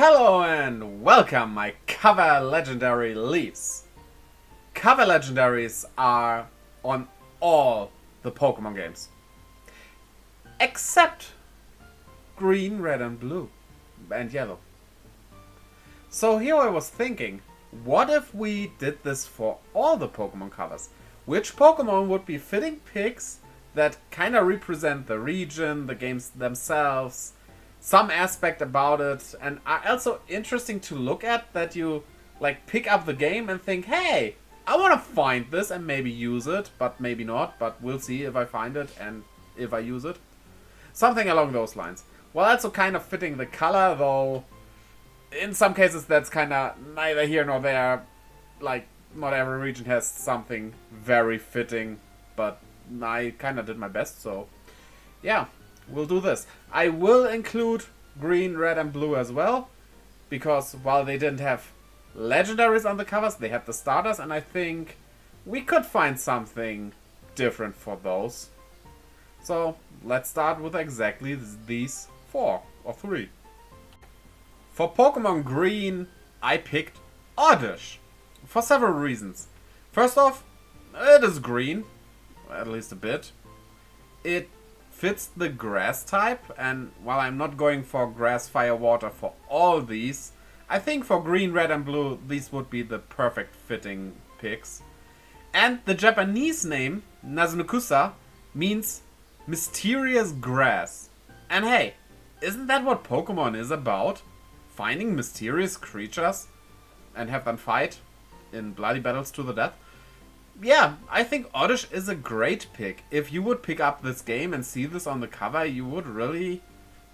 Hello and welcome, my cover legendary Leafs. Cover legendaries are on all the Pokemon games. Except green, red and blue. And yellow. So here I was thinking, what if we did this for all the Pokemon covers? Which Pokemon would be fitting picks that kind of represent the region, the games themselves, some aspect about it, and are also interesting to look at, that you like pick up the game and think, hey, I want to find this and maybe use it, but maybe not, but we'll see if I find it and if I use it. Something along those lines. While also kind of fitting the color, though in some cases that's kind of neither here nor there. Like, not every region has something very fitting, but I kind of did my best, so yeah, we'll do this. I will include green, red and blue as well, because while they didn't have legendaries on the covers, they had the starters, and I think we could find something different for those. So let's start with exactly these 4 or 3. For Pokemon Green, I picked Oddish for several reasons. First off, it is green, at least a bit. It fits the grass type, and while I'm not going for grass, fire, water for all these, I think for green, red and blue these would be the perfect fitting picks. And the Japanese name, Nazunukusa, means mysterious grass. And hey, isn't that what Pokemon is about? Finding mysterious creatures and have them fight in bloody battles to the death? Yeah, I think Oddish is a great pick. If you would pick up this game and see this on the cover, you would really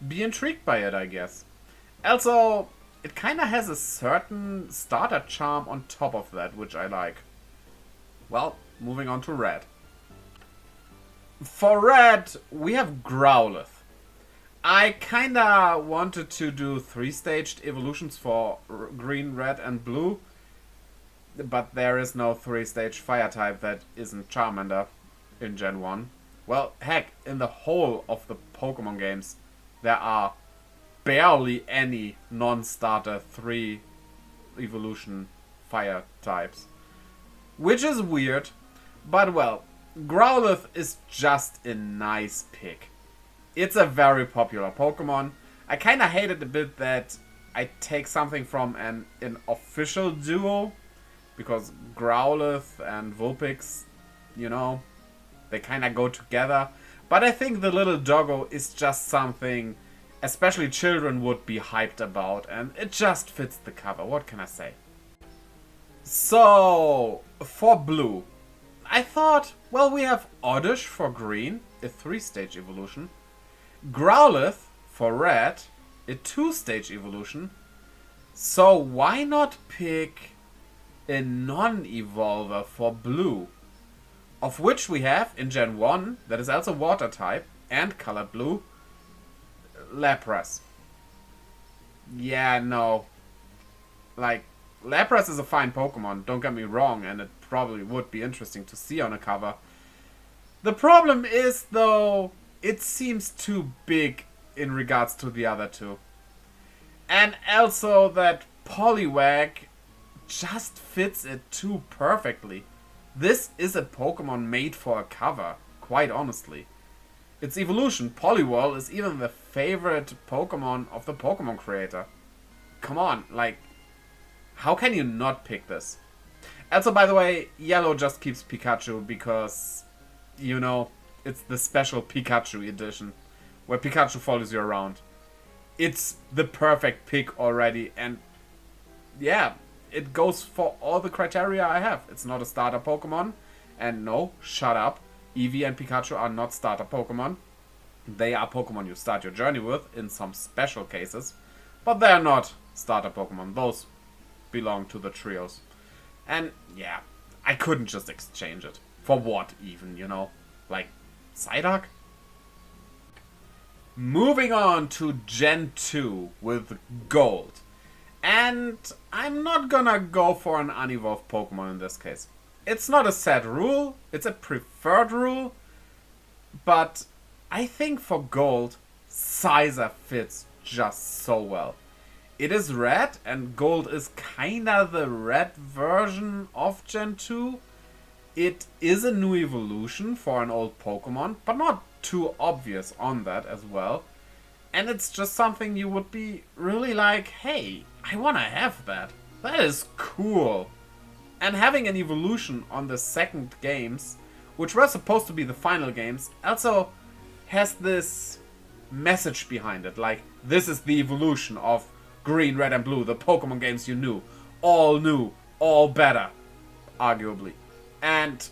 be intrigued by it, I guess. Also, it kind of has a certain starter charm on top of that, which I like. Well, moving on to Red. For Red, we have Growlithe. I kinda wanted to do 3-staged evolutions for green, red and blue, but there is no 3-stage fire type that isn't Charmander in Gen 1. Well, heck, in the whole of the Pokemon games, there are barely any non-starter 3 evolution fire types. Which is weird, but well, Growlithe is just a nice pick. It's a very popular Pokemon. I kinda hate it a bit that I take something from an official duo, because Growlithe and Vulpix, you know, they kinda go together. But I think the little doggo is just something especially children would be hyped about, and it just fits the cover, what can I say? So, for blue, I thought, well, we have Oddish for green, a 3-stage evolution. Growlithe for red, a 2-stage evolution. So why not pick a non-evolver for blue? Of which we have in Gen 1, that is also water type and color blue, Lapras. Yeah, no. Like, Lapras is a fine Pokemon, don't get me wrong, and it probably would be interesting to see on a cover. The problem is, though, it seems too big in regards to the other two. And also that Poliwag just fits it too perfectly. This is a Pokemon made for a cover, quite honestly. Its evolution, Poliwhirl, is even the favorite Pokemon of the Pokemon creator. Come on, like, how can you not pick this? Also, by the way, yellow just keeps Pikachu because, you know, it's the special Pikachu edition, where Pikachu follows you around. It's the perfect pick already, and yeah, it goes for all the criteria I have. It's not a starter Pokemon, and no, shut up, Eevee and Pikachu are not starter Pokemon. They are Pokemon you start your journey with in some special cases, but they're not starter Pokemon. Those belong to the trios. And yeah, I couldn't just exchange it. For what even, you know? Like, Psyduck? Moving on to Gen 2 with Gold. And I'm not gonna go for an unevolved Pokemon in this case. It's not a set rule, it's a preferred rule, but I think for Gold, Sizer fits just so well. It is red, and gold is kinda the red version of Gen 2. It is a new evolution for an old Pokemon, but not too obvious on that as well. And it's just something you would be really like, hey, I wanna have that. That is cool. And having an evolution on the second games, which were supposed to be the final games, also has this message behind it. Like, this is the evolution of Green, Red, and Blue, the Pokemon games you knew. All new, all better, arguably. And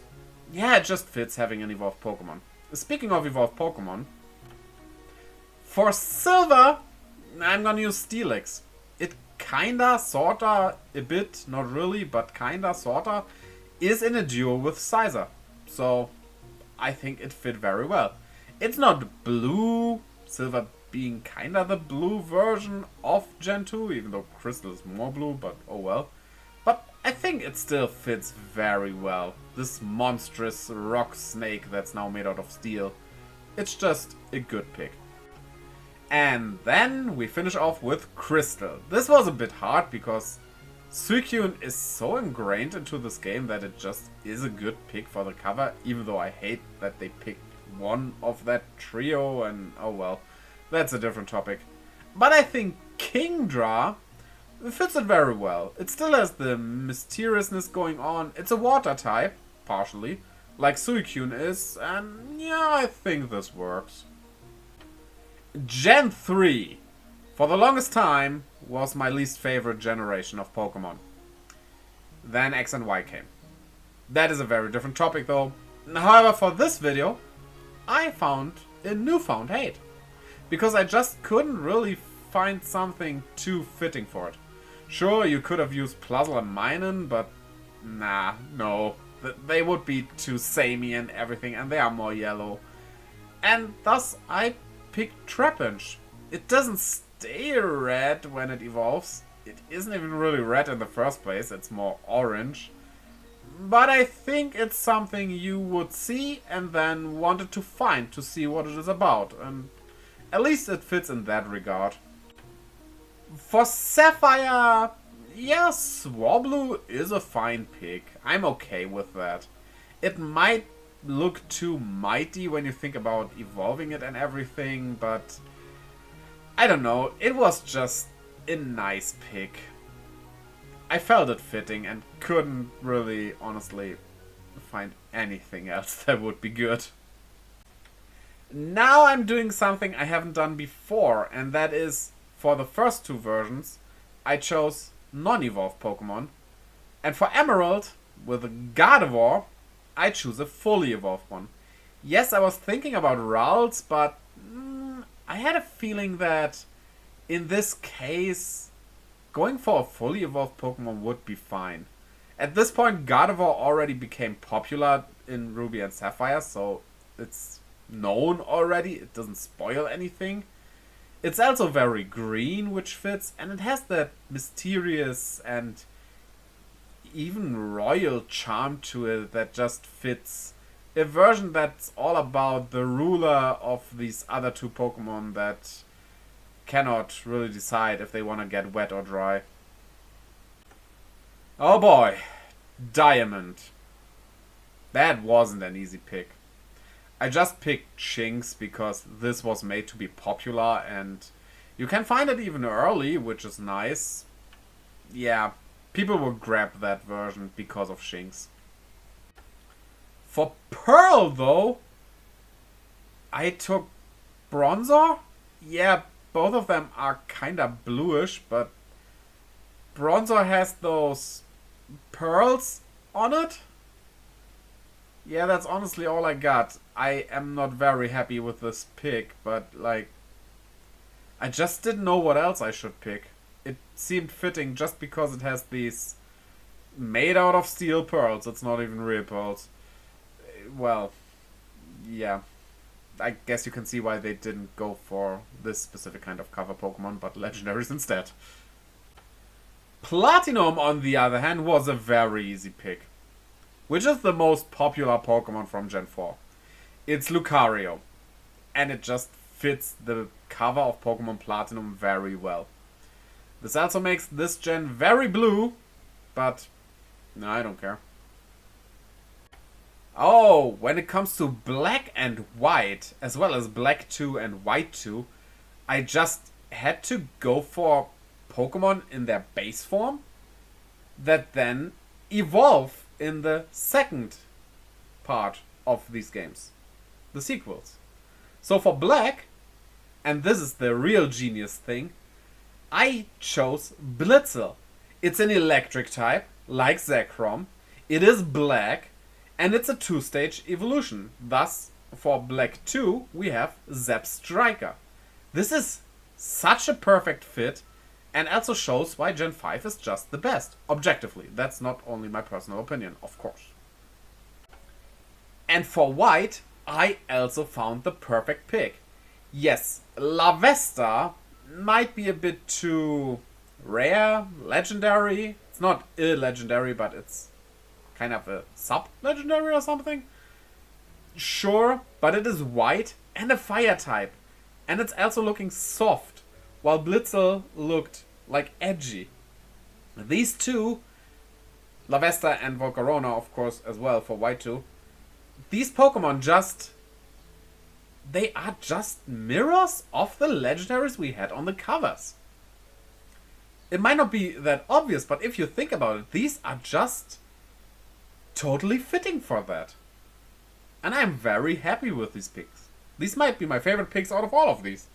yeah, it just fits having an evolved Pokemon. Speaking of evolved Pokemon, for Silver, I'm gonna use Steelix. It kinda, sorta, a bit, not really, but kinda, sorta, is in a duo with Scizor. So, I think it fit very well. It's not blue, Silver being kinda the blue version of Gen 2, even though Crystal is more blue, but oh well. But I think it still fits very well. This monstrous rock snake that's now made out of steel. It's just a good pick. And then we finish off with Crystal. This was a bit hard because Suicune is so ingrained into this game that it just is a good pick for the cover, even though I hate that they picked one of that trio, and oh well, that's a different topic. But I think Kingdra fits it very well. It still has the mysteriousness going on. It's a water type, partially, like Suicune is, and yeah, I think this works. Gen 3, for the longest time, was my least favorite generation of Pokemon. Then X and Y came. That is a very different topic though. However, for this video, I found a newfound hate. Because I just couldn't really find something too fitting for it. Sure, you could have used Plusle and Minun, but nah, no. They would be too samey and everything, and they are more yellow. And thus, I picked Trapinch. It doesn't stay red when it evolves. It isn't even really red in the first place, it's more orange. But I think it's something you would see and then wanted to find to see what it is about. And at least it fits in that regard. For Sapphire, yeah, Swablu is a fine pick. I'm okay with that. It might look too mighty when you think about evolving it and everything, but I don't know. It was just a nice pick. I felt it fitting and couldn't really, honestly, find anything else that would be good. Now I'm doing something I haven't done before, and that is, for the first two versions, I chose non-evolved Pokemon. And for Emerald, with Gardevoir, I choose a fully evolved one. Yes, I was thinking about Ralts, but I had a feeling that in this case, going for a fully evolved Pokemon would be fine. At this point, Gardevoir already became popular in Ruby and Sapphire, so it's known already. It doesn't spoil anything. It's also very green, which fits, and it has that mysterious and even royal charm to it that just fits. A version that's all about the ruler of these other two Pokemon that cannot really decide if they want to get wet or dry. Oh boy, Diamond. That wasn't an easy pick. I just picked Shinx because this was made to be popular and you can find it even early, which is nice. Yeah, people will grab that version because of Shinx. For Pearl though, I took Bronzor. Yeah, both of them are kinda bluish, but Bronzor has those pearls on it. Yeah, that's honestly all I got. I am not very happy with this pick, but like, I just didn't know what else I should pick. It seemed fitting just because it has these made out of steel pearls. It's not even real pearls. Well, yeah. I guess you can see why they didn't go for this specific kind of cover Pokemon, but legendaries instead. Platinum, on the other hand, was a very easy pick. Which is the most popular Pokemon from Gen 4. It's Lucario. And it just fits the cover of Pokemon Platinum very well. This also makes this gen very blue, but no, I don't care. Oh, when it comes to black and white, as well as black 2 and white 2, I just had to go for Pokemon in their base form that then evolve in the second part of these games, the sequels. So for black, and this is the real genius thing, I chose Blitzel. It's an electric type, like Zekrom. It is black, and it's a 2-stage evolution. Thus, for black 2, we have Zap Striker. This is such a perfect fit, and also shows why Gen 5 is just the best. Objectively, that's not only my personal opinion, of course. And for white, I also found the perfect pick. Yes, Lavesta might be a bit too rare, legendary. It's not legendary, but it's kind of a sub-legendary or something. Sure, but it is white and a fire type. And it's also looking soft, while Blitzel looked like edgy. These two, Lavesta and Volcarona, of course, as well for white 2, these Pokemon they are just mirrors of the legendaries we had on the covers. It might not be that obvious, but if you think about it, these are just totally fitting for that. And I'm very happy with these picks. These might be my favorite picks out of all of these.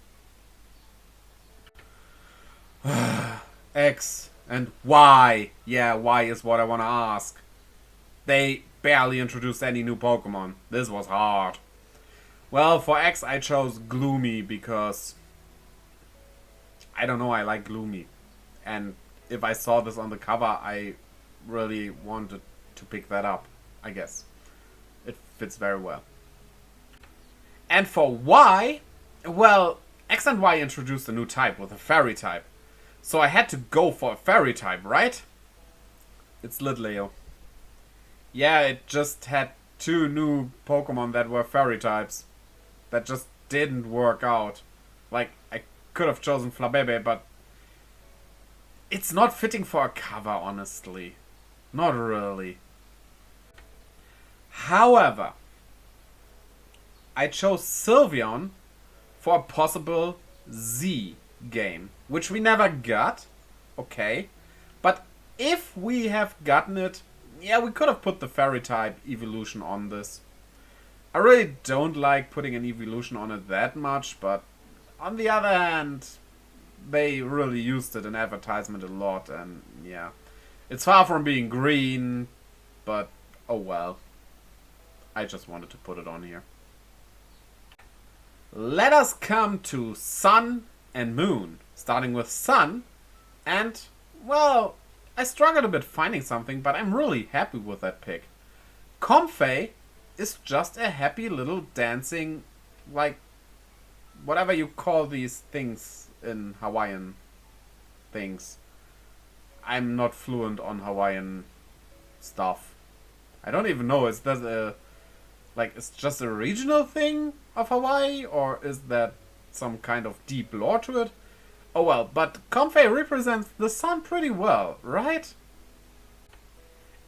X and Y. Yeah, Y is what I want to ask. They barely introduced any new Pokemon. This was hard. Well, for X I chose Gloomy because I don't know, I like Gloomy. And if I saw this on the cover, I really wanted to pick that up, I guess. It fits very well. And for Y, well, X and Y introduced a new type with a fairy type. So I had to go for a fairy type, right? It's Litleo. Yeah, it just had 2 new Pokemon that were fairy types. That just didn't work out. Like, I could have chosen Flabebe, but it's not fitting for a cover, honestly. Not really. However, I chose Sylveon for a possible Z game, which we never got. Okay. But if we have gotten it, yeah, we could have put the fairy type evolution on this. I really don't like putting an evolution on it that much, but on the other hand, they really used it in advertisement a lot, and yeah. It's far from being green, but oh well. I just wanted to put it on here. Let us come to Sun and Moon. Starting with Sun, and, well, I struggled a bit finding something, but I'm really happy with that pick. Comfey is just a happy little dancing, like, whatever you call these things in Hawaiian things. I'm not fluent on Hawaiian stuff. I don't even know, is that a, like, it's just a regional thing of Hawaii, or is that some kind of deep lore to it? Oh well, but Comfey represents the sun pretty well, right?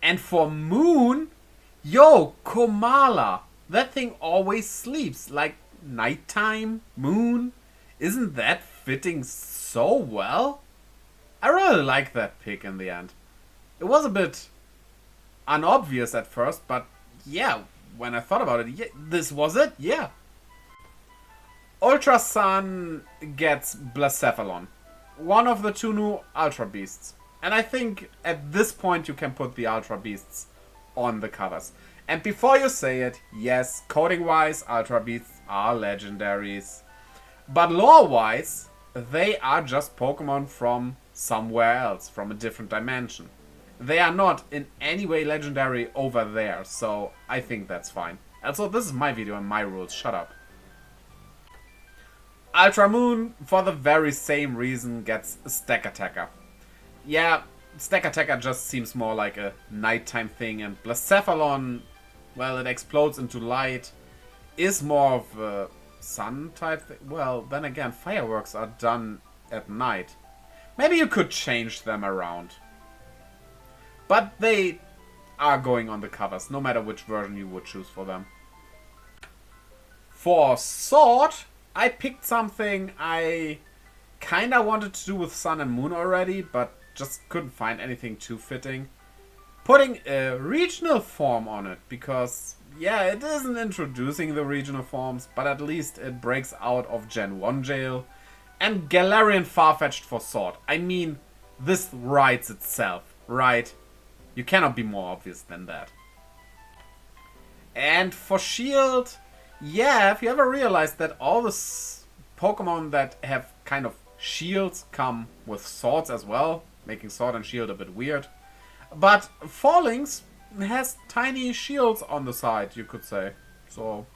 And for Moon, yo, Komala. That thing always sleeps, like nighttime, moon. Isn't that fitting so well? I really like that pick in the end. It was a bit unobvious at first, but yeah, when I thought about it, yeah, this was it, yeah. Ultra Sun gets Blacephalon, one of the 2 new Ultra Beasts. And I think at this point you can put the Ultra Beasts on the covers. And before you say it, yes, coding-wise, Ultra Beasts are legendaries. But lore-wise, they are just Pokemon from somewhere else, from a different dimension. They are not in any way legendary over there, so I think that's fine. Also, this is my video and my rules, shut up. Ultra Moon, for the very same reason, gets Stack Attacker. Yeah, Stack Attacker just seems more like a nighttime thing, and Blacephalon, well, it explodes into light, is more of a sun type thing. Well, then again, fireworks are done at night. Maybe you could change them around. But they are going on the covers, no matter which version you would choose for them. For Sword, I picked something I kinda wanted to do with Sun and Moon already, but just couldn't find anything too fitting. Putting a regional form on it, because, yeah, it isn't introducing the regional forms, but at least it breaks out of Gen 1 jail. And Galarian Farfetch'd for Sword. I mean, this writes itself, right? You cannot be more obvious than that. And for Shield, yeah, have you ever realized that all the Pokemon that have kind of shields come with swords as well? Making Sword and Shield a bit weird. But Fallings has tiny shields on the side, you could say. So,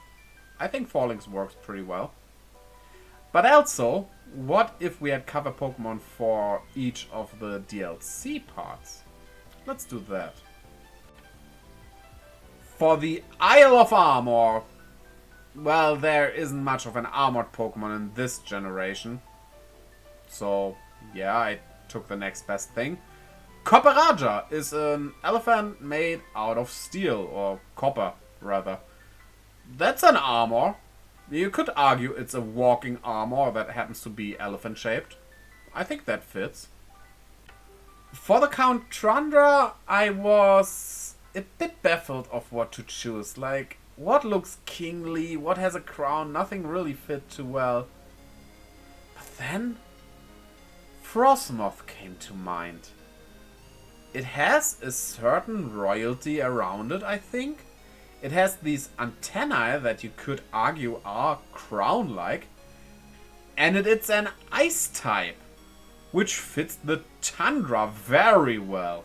I think Fallings works pretty well. But also, what if we had cover Pokemon for each of the DLC parts? Let's do that. For the Isle of Armor, well, there isn't much of an armored Pokemon in this generation. So, yeah, I took the next best thing. Copperaja is an elephant made out of steel, or copper, rather. That's an armor. You could argue it's a walking armor that happens to be elephant-shaped. I think that fits. For the Count Trundra, I was a bit baffled of what to choose. Like, what looks kingly, what has a crown, nothing really fit too well. But then, Frostmoth came to mind. It has a certain royalty around it, I think. It has these antennae that you could argue are crown-like. And it's an ice type, which fits the Tundra very well.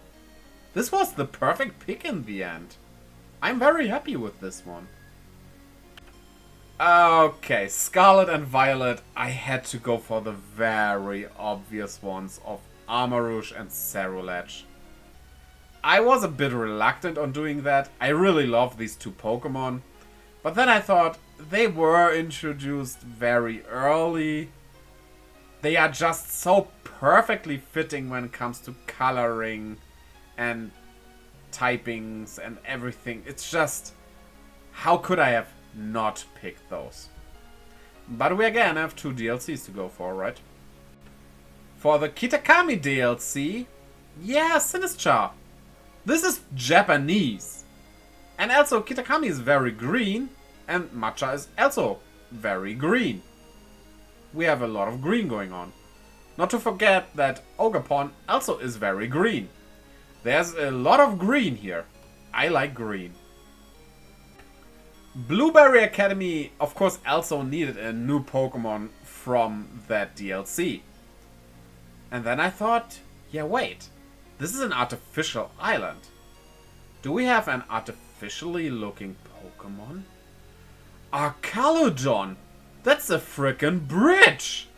This was the perfect pick in the end. I'm very happy with this one. Okay, Scarlet and Violet, I had to go for the very obvious ones of Armarouge and Cerulege. I was a bit reluctant on doing that. I really love these two Pokemon. But then I thought they were introduced very early. They are just so perfectly fitting when it comes to coloring and typings and everything. It's just, how could I have not picked those? But we again have two DLCs to go for, right? For the Kitakami DLC, yeah, Sinistcha. This is Japanese. And also Kitakami is very green and Matcha is also very green. We have a lot of green going on. Not to forget that Ogerpon also is very green. There's a lot of green here. I like green. Blueberry Academy, of course, also needed a new Pokemon from that DLC. And then I thought, yeah, wait. This is an artificial island. Do we have an artificially looking Pokemon? Archaludon! That's a frickin' bridge!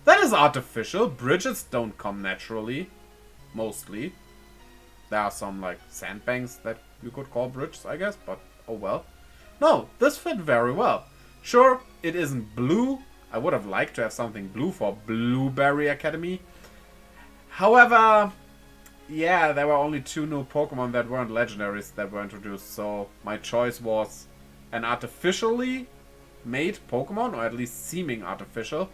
That is artificial. Bridges don't come naturally. Mostly. There are some, like, sandbanks that you could call bridges, I guess, but oh well. No, this fit very well. Sure, it isn't blue. I would have liked to have something blue for Blueberry Academy. However, yeah, there were only two new Pokemon that weren't legendaries that were introduced, so my choice was an artificially made Pokemon, or at least seeming artificial,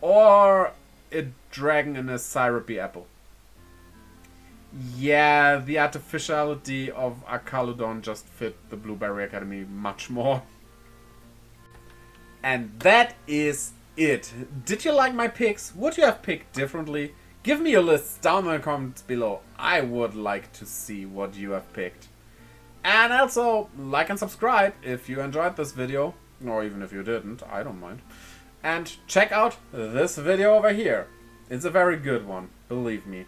or a dragon in a syrupy apple. Yeah, the artificiality of Archaludon just fit the Blueberry Academy much more. And that is it. Did you like my picks? Would you have picked differently? Give me your lists down in the comments below. I would like to see what you have picked. And also, like and subscribe if you enjoyed this video. Or even if you didn't, I don't mind. And check out this video over here. It's a very good one, believe me.